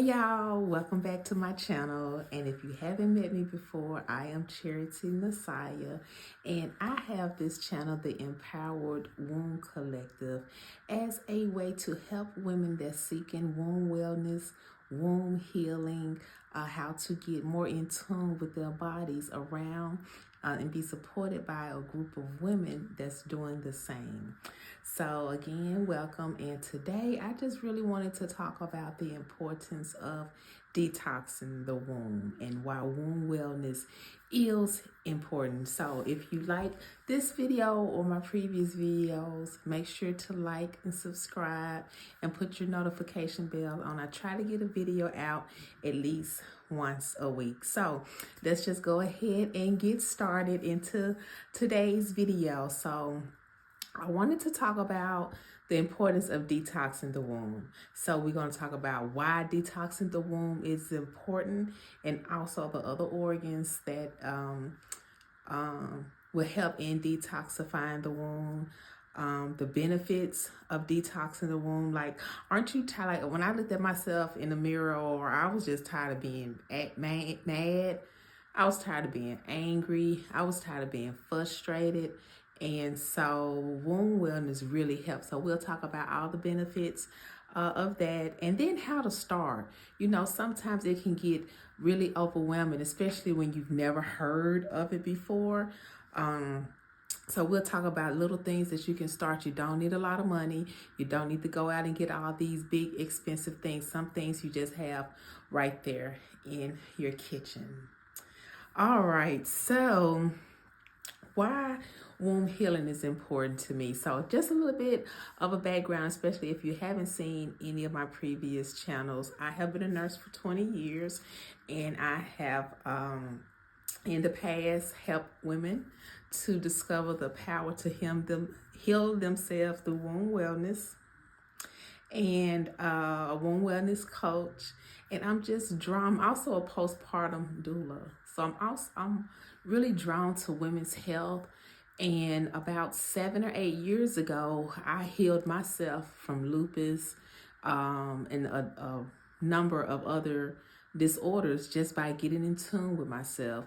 y'all, welcome back to my channel. And if you haven't met me before, I am Charity Messiah, and I have this channel, the Empowered Womb Collective, as a way to help women that's seeking womb wellness, womb healing, how to get more in tune with their bodies around and be supported by a group of women that's doing the same. So again, welcome. And today I just really wanted to talk about the importance of detoxing the womb and why womb wellness is important. So if you like this video or my previous videos, make sure to like and subscribe and put your notification bell on. I try to get a video out at least once a week. So let's just go ahead and get started into today's video. So I wanted to talk about the importance of detoxing the womb. So we're going to talk about why detoxing the womb is important, and also the other organs that will help in detoxifying the womb. The benefits of detoxing the womb. Like, aren't you tired? Like, when I looked at myself in the mirror, or I was just tired of being mad. I was tired of being angry. I was tired of being frustrated. And so womb wellness really helps. So we'll talk about all the benefits of that, and then how to start. You know, sometimes it can get really overwhelming, especially when you've never heard of it before. So we'll talk about little things that you can start. You don't need a lot of money. You don't need to go out and get all these big expensive things. Some things you just have right there in your kitchen. All right, so why womb healing is important to me. So just a little bit of a background, especially if you haven't seen any of my previous channels. I have been a nurse for 20 years, and I have in the past helped women to discover the power to heal themselves through womb wellness, and a womb wellness coach. And I'm also a postpartum doula. So I'm really drawn to women's health. And about 7 or 8 years ago, I healed myself from lupus and a number of other disorders just by getting in tune with myself,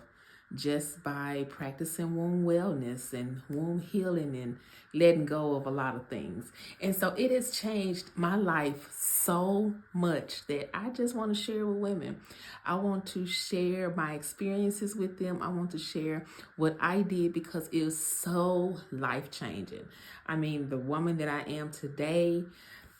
just by practicing womb wellness and womb healing and letting go of a lot of things. And so it has changed my life so much that I just want to share with women. I want to share my experiences with them. I want to share what I did, because it was so life-changing. I mean, the woman that I am today,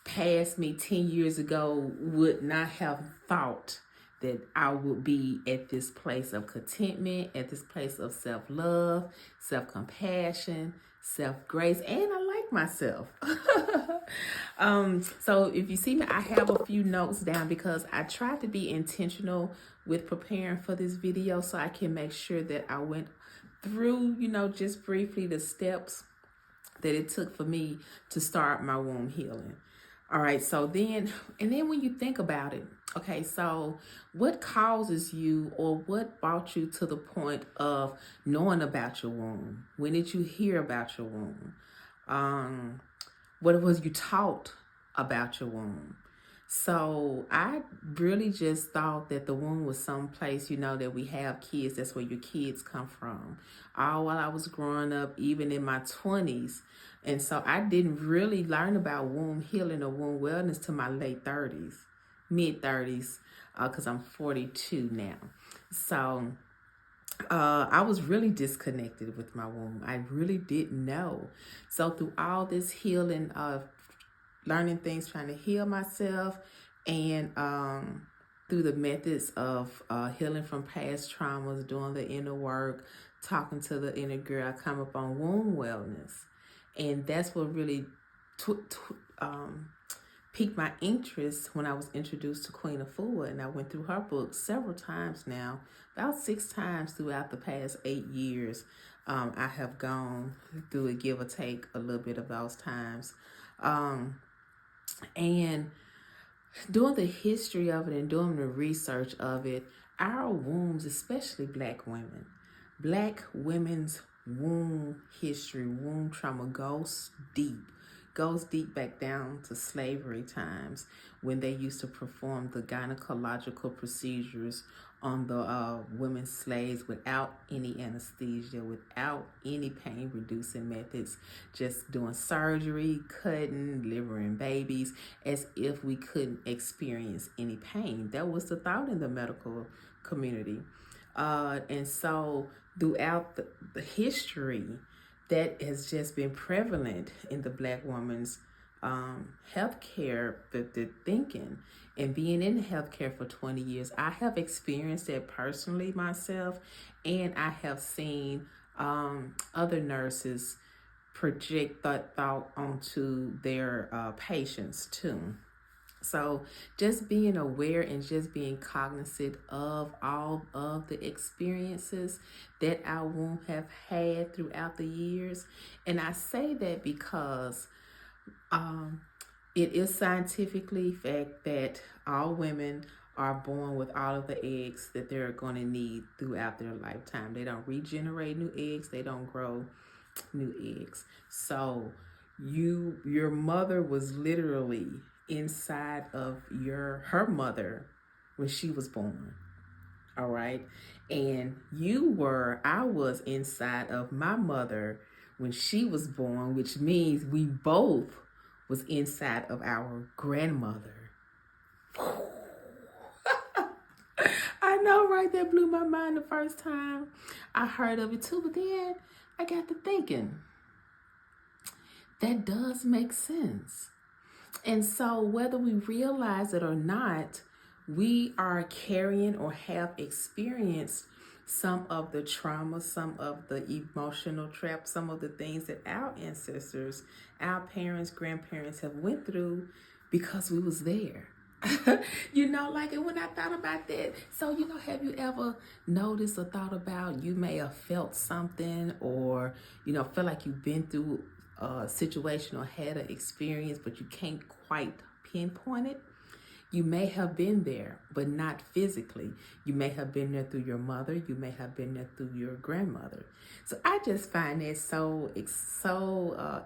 past me 10 years ago, would not have thought that I would be at this place of contentment, at this place of self-love, self-compassion, self-grace, and I like myself. So if you see me, I have a few notes down because I tried to be intentional with preparing for this video, so I can make sure that I went through, just briefly the steps that it took for me to start my womb healing. All right, so then when you think about it, okay, so what causes you, or what brought you to the point of knowing about your womb? When did you hear about your womb? What was you taught about your womb? So I really just thought that the womb was someplace, that we have kids. That's where your kids come from. All while I was growing up, even in my 20s. And so I didn't really learn about womb healing or womb wellness to my late 30s, mid 30s, because I'm 42 now. So I was really disconnected with my womb. I really didn't know. So through all this healing, learning things, trying to heal myself, and through the methods of healing from past traumas, doing the inner work, talking to the inner girl, I come up on womb wellness. And that's what really piqued my interest when I was introduced to Queen Afua, and I went through her book several times now, about 6 times throughout the past 8 years. I have gone through it, give or take a little bit of those times. And doing the history of it and doing the research of it, our wombs, especially Black women's womb history, womb trauma goes deep, goes deep back down to slavery times when they used to perform the gynecological procedures on the women slaves without any anesthesia, without any pain reducing methods, just doing surgery, cutting, delivering babies as if we couldn't experience any pain. That was the thought in the medical community. And so throughout the history, that has just been prevalent in the Black woman's healthcare, the thinking, and being in healthcare for 20 years. I have experienced that personally myself, and I have seen other nurses project that thought onto their patients too. So just being aware and just being cognizant of all of the experiences that our womb have had throughout the years. And I say that because it is scientifically fact that all women are born with all of the eggs that they're going to need throughout their lifetime. They don't regenerate new eggs. They don't grow new eggs. So your mother was literally inside of her mother when she was born. All right. And I was inside of my mother when she was born, which means we both was inside of our grandmother. I know, right? That blew my mind the first time I heard of it too. But then I got to thinking, that does make sense. And so whether we realize it or not, we are carrying or have experienced some of the trauma, some of the emotional traps, some of the things that our ancestors, our parents, grandparents have went through because we was there. Like when I thought about that. So, have you ever noticed or thought about you may have felt something or, feel like you've been through a situation or had an experience, but you can't quite pinpoint it? You may have been there, but not physically. You may have been there through your mother. You may have been there through your grandmother. So I just find that so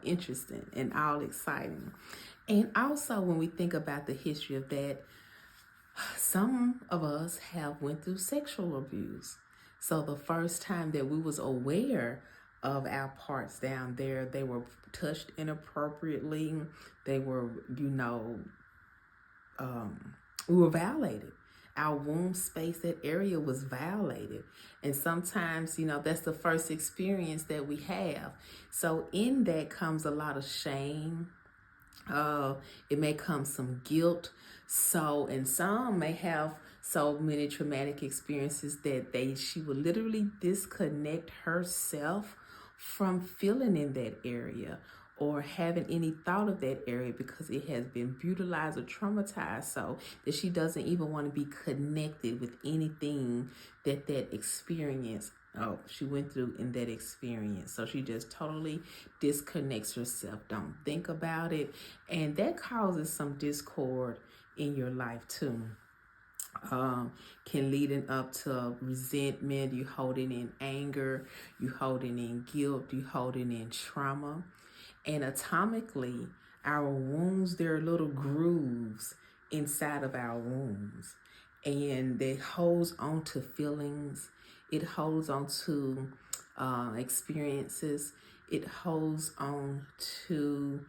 interesting and all exciting. And also when we think about the history of that, some of us have went through sexual abuse. So the first time that we was aware of our parts down there, they were touched inappropriately. They were, we were violated. Our womb space, that area was violated. And sometimes, that's the first experience that we have. So in that comes a lot of shame. It may come some guilt. And some may have so many traumatic experiences that she would literally disconnect herself from feeling in that area or having any thought of that area because it has been brutalized or traumatized so that she doesn't even want to be connected with anything that experience she went through in that experience. So she just totally disconnects herself, don't think about it, and that causes some discord in your life too. Can leading up to resentment, you holding in anger, you holding in guilt, you holding in trauma. Anatomically, our wounds, there are little grooves inside of our wombs, and it holds on to feelings, it holds on to experiences, it holds on to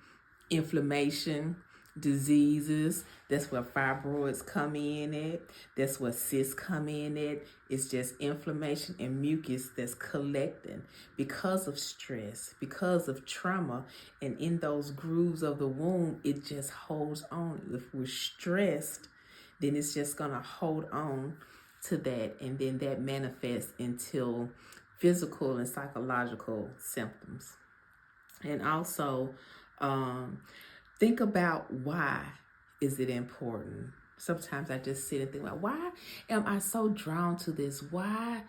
inflammation, diseases. That's where fibroids come in at. That's where cysts come in at. It's just inflammation and mucus that's collecting because of stress, because of trauma. And in those grooves of the womb, it just holds on. If we're stressed, then it's just going to hold on to that. And then that manifests into physical and psychological symptoms. And also, think about why is it important. Sometimes I just sit and think about, why am I so drawn to this? Why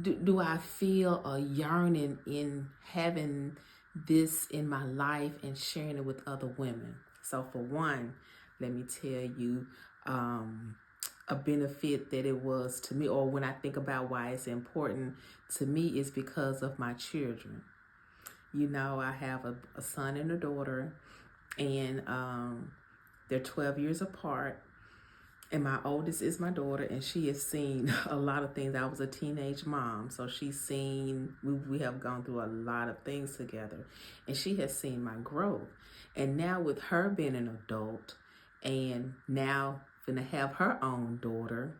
do I feel a yearning in having this in my life and sharing it with other women? So for one, let me tell you a benefit that it was to me, or when I think about why it's important to me, is because of my children. I have a son and a daughter. and they're 12 years apart. And my oldest is my daughter, and she has seen a lot of things. I was a teenage mom, so she's seen, we have gone through a lot of things together, and she has seen my growth. And now with her being an adult, and now gonna have her own daughter,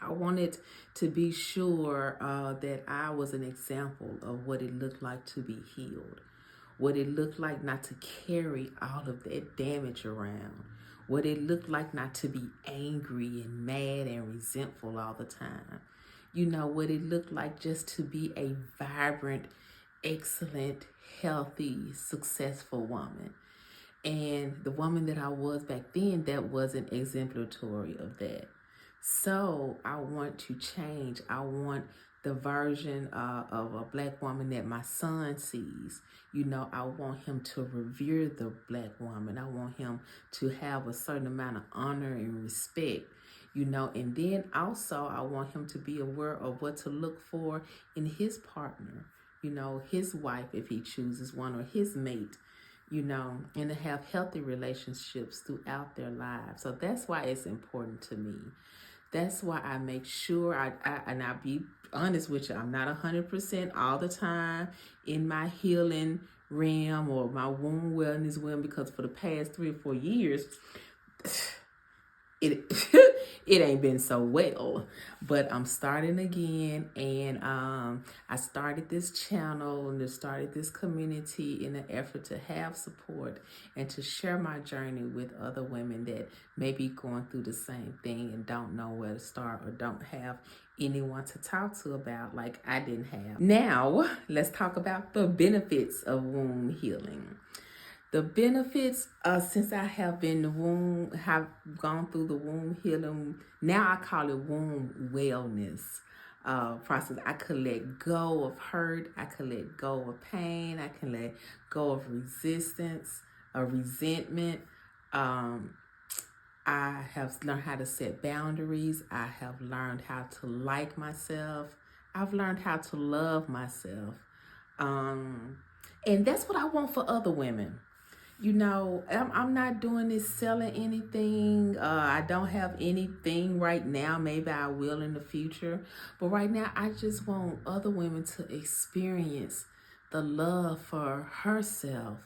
I wanted to be sure that I was an example of what it looked like to be healed, what it looked like not to carry all of that damage around, what it looked like not to be angry and mad and resentful all the time. You know, what it looked like just to be a vibrant, excellent, healthy, successful woman. And the woman that I was back then, that wasn't exemplary of that. So I want to change. I want the version of a black woman that my son sees. You know, I want him to revere the black woman. I want him to have a certain amount of honor and respect. You know, and then also I want him to be aware of what to look for in his partner. You know, his wife, if he chooses one, or his mate. You know, and to have healthy relationships throughout their lives. So that's why it's important to me. That's why I make sure and I'll be honest with you, I'm not 100% all the time in my healing realm or my womb wellness realm, because for the past 3 or 4 years, it it ain't been so well. But I'm starting again, and I started this channel and I started this community in an effort to have support and to share my journey with other women that may be going through the same thing and don't know where to start or don't have anyone to talk to about, like I didn't have. Now let's talk about the benefits of womb healing. The benefits, since I have gone through the womb healing, now I call it womb wellness process. I could let go of hurt. I could let go of pain. I can let go of resistance, resentment. I have learned how to set boundaries. I have learned how to like myself. I've learned how to love myself. And that's what I want for other women. You know, I'm not doing this selling anything. I don't have anything right now. Maybe I will in the future. But right now, I just want other women to experience the love for herself,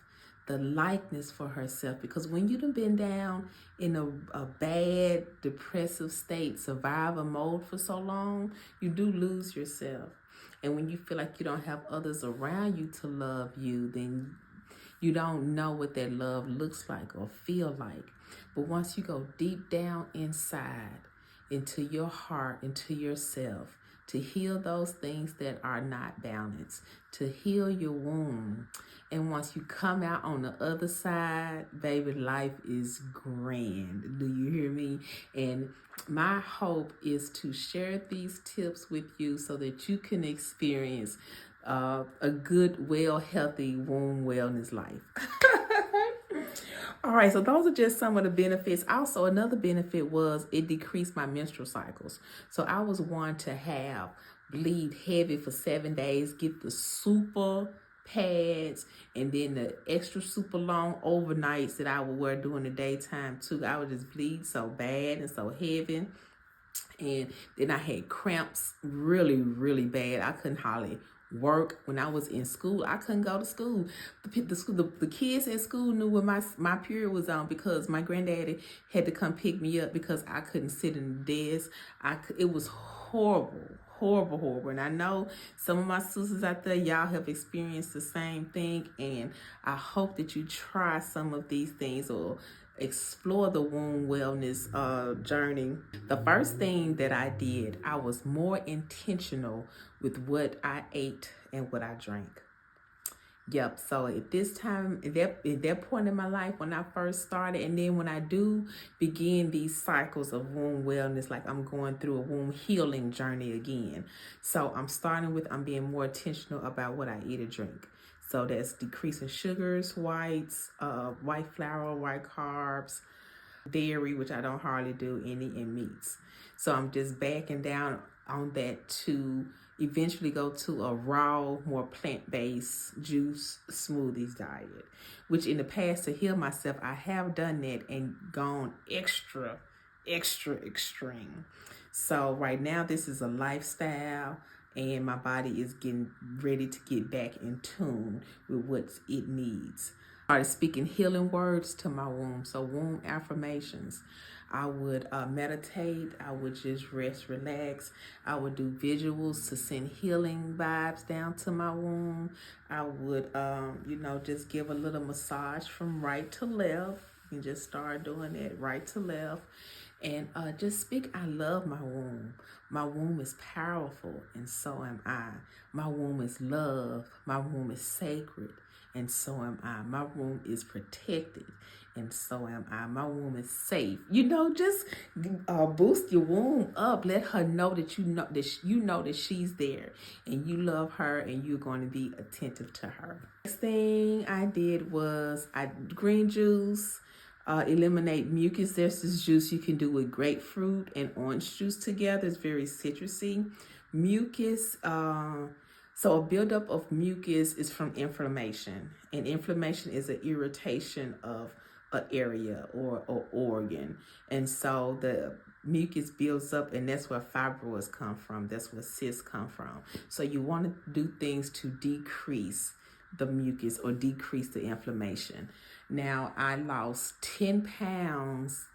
the likeness for herself. Because when you've been down in a bad, depressive state, survivor mode for so long, you do lose yourself. And when you feel like you don't have others around you to love you, then you don't know what that love looks like or feel like. But once you go deep down inside, into your heart, into yourself, to heal those things that are not balanced, to heal your womb. And once you come out on the other side, baby, life is grand. Do you hear me? And my hope is to share these tips with you so that you can experience a good, well, healthy womb wellness life. All right, so those are just some of the benefits. Also, another benefit was it decreased my menstrual cycles. So I was one to bleed heavy for 7 days, get the super pads, and then the extra super long overnights that I would wear during the daytime too. I would just bleed so bad and so heavy. And then I had cramps really, really bad. I couldn't hardly work. When I was in school, I couldn't go to school. The kids at school knew when my period was on, because my granddaddy had to come pick me up because I couldn't sit in the desk. It was horrible. And I know some of my sisters out there, y'all have experienced the same thing. And I hope that you try some of these things or explore the womb wellness journey. The first thing that I did, I was more intentional with what I ate and what I drank. Yep, so at this time, at that point in my life when I first started, and then when I do begin these cycles of womb wellness, like I'm going through a womb healing journey again. So I'm being more intentional about what I eat or drink. So that's decreasing sugars, whites, white flour, white carbs, dairy, which I don't hardly do any, and meats. So I'm just backing down on that to eventually go to a raw, more plant-based juice smoothies diet, which in the past to heal myself, I have done that and gone extra extreme. So right now this is a lifestyle, and my body is getting ready to get back in tune with what it needs. I started speaking healing words to my womb. So womb affirmations. I would meditate. I would just rest, relax. I would do visuals to send healing vibes down to my womb. I would, just give a little massage from right to left. You can just start doing it right to left. And just speak, I love my womb. My womb is powerful, and so am I. My womb is love. My womb is sacred, and so am I. My womb is protected, and so am I. My womb is safe. Just boost your womb up. Let her know that you know that she's there, and you love her, and you're going to be attentive to her. Next thing I did was green juice. Eliminate mucus. There's this juice you can do with grapefruit and orange juice together. It's very citrusy. Mucus, so a buildup of mucus is from inflammation. And inflammation is an irritation of an area or organ. And so the mucus builds up, and that's where fibroids come from. That's where cysts come from. So you want to do things to decrease the mucus or decrease the inflammation. Now, I lost 10 pounds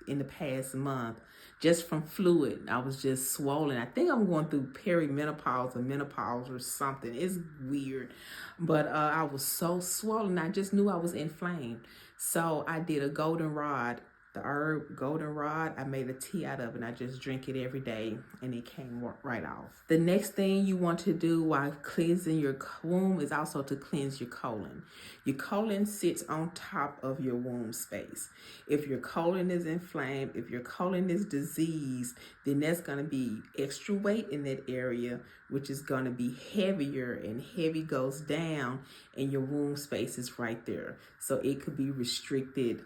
in the past month just from fluid. I was just swollen. I think I'm going through perimenopause or menopause or something. It's weird. But I was so swollen. I just knew I was inflamed. So I did a goldenrod. The herb goldenrod, I made a tea out of it, and I just drink it every day, and it came right off. The next thing you want to do while cleansing your womb is also to cleanse your colon. Your colon sits on top of your womb space. If your colon is inflamed, if your colon is diseased, then that's going to be extra weight in that area, which is going to be heavier, and heavy goes down, and your womb space is right there. So it could be restricted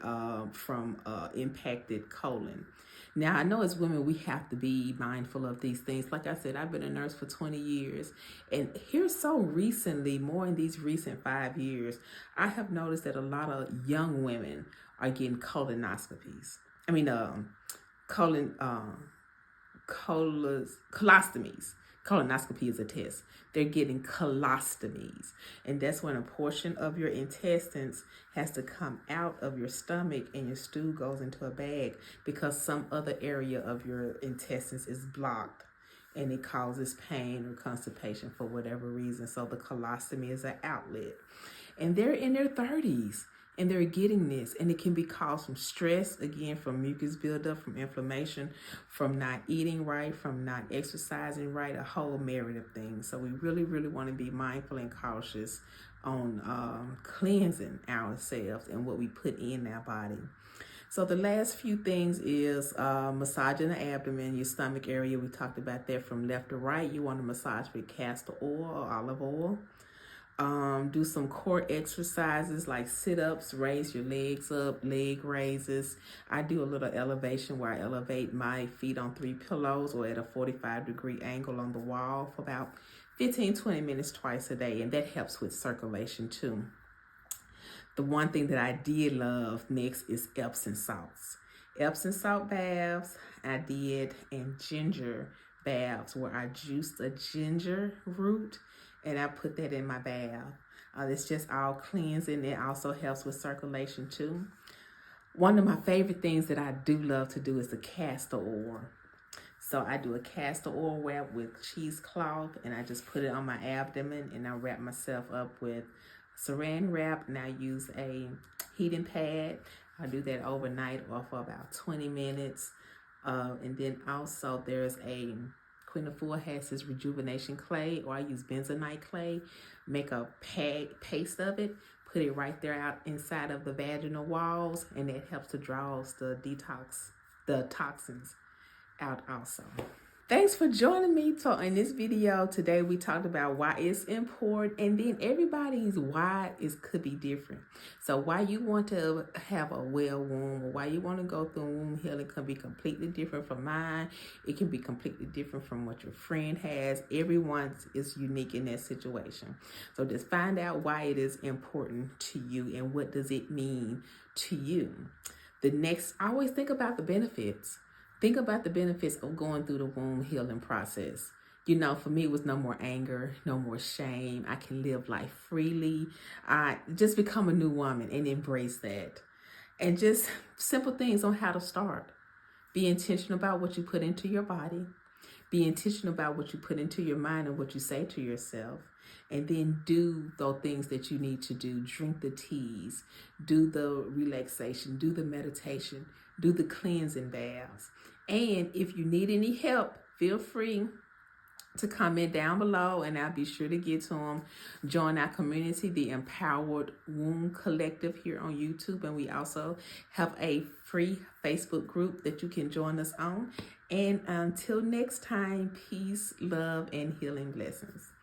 from impacted colon. Now, I know as women, we have to be mindful of these things. Like I said, I've been a nurse for 20 years. And here so recently, more in these recent 5 years, I have noticed that a lot of young women are getting colonoscopies. Colostomies. Colonoscopy is a test. They're getting colostomies. And that's when a portion of your intestines has to come out of your stomach, and your stool goes into a bag because some other area of your intestines is blocked, and it causes pain or constipation for whatever reason. So the colostomy is an outlet. And they're in their 30s. And they're getting this, and it can be caused from stress, again, from mucus buildup, from inflammation, from not eating right, from not exercising right, a whole myriad of things. So we really, really want to be mindful and cautious on cleansing ourselves and what we put in our body. So the last few things is massaging the abdomen, your stomach area. We talked about that from left to right. You want to massage with castor oil or olive oil. Do some core exercises like sit-ups, raise your legs up, leg raises. I do a little elevation where I elevate my feet on 3 pillows or at a 45-degree angle on the wall for about 15-20 minutes twice a day, and that helps with circulation too. The one thing that I did love next is Epsom salts. Epsom salt baths I did, and ginger baths where I juiced a ginger root and I put that in my bath. It's just all cleansing. It also helps with circulation too. One of my favorite things that I do love to do is the castor oil. So I do a castor oil wrap with cheesecloth, and I just put it on my abdomen, and I wrap myself up with saran wrap, and I use a heating pad. I do that overnight or for about 20 minutes. And then also there's a Queen Afua has this rejuvenation clay, or I use bentonite clay. Make a paste of it, put it right there out inside of the vaginal walls, and it helps to draw the toxins out also. Thanks for joining me in this video. Today we talked about why it's important, and then everybody's why could be different. So why you want to have a well womb, or why you want to go through womb healing can be completely different from mine. It can be completely different from what your friend has. Everyone's is unique in that situation. So just find out why it is important to you and what does it mean to you. Always think about the benefits. Think about the benefits of going through the womb healing process. You know, for me, it was no more anger, no more shame. I can live life freely. I just become a new woman and embrace that. And just simple things on how to start. Be intentional about what you put into your body. Be intentional about what you put into your mind and what you say to yourself. And then do those things that you need to do. Drink the teas, do the relaxation, do the meditation, do the cleansing baths. And if you need any help, feel free to comment down below and I'll be sure to get to them. Join our community, the Empowered Womb Collective here on YouTube. And we also have a free Facebook group that you can join us on. And until next time, peace, love, and healing blessings.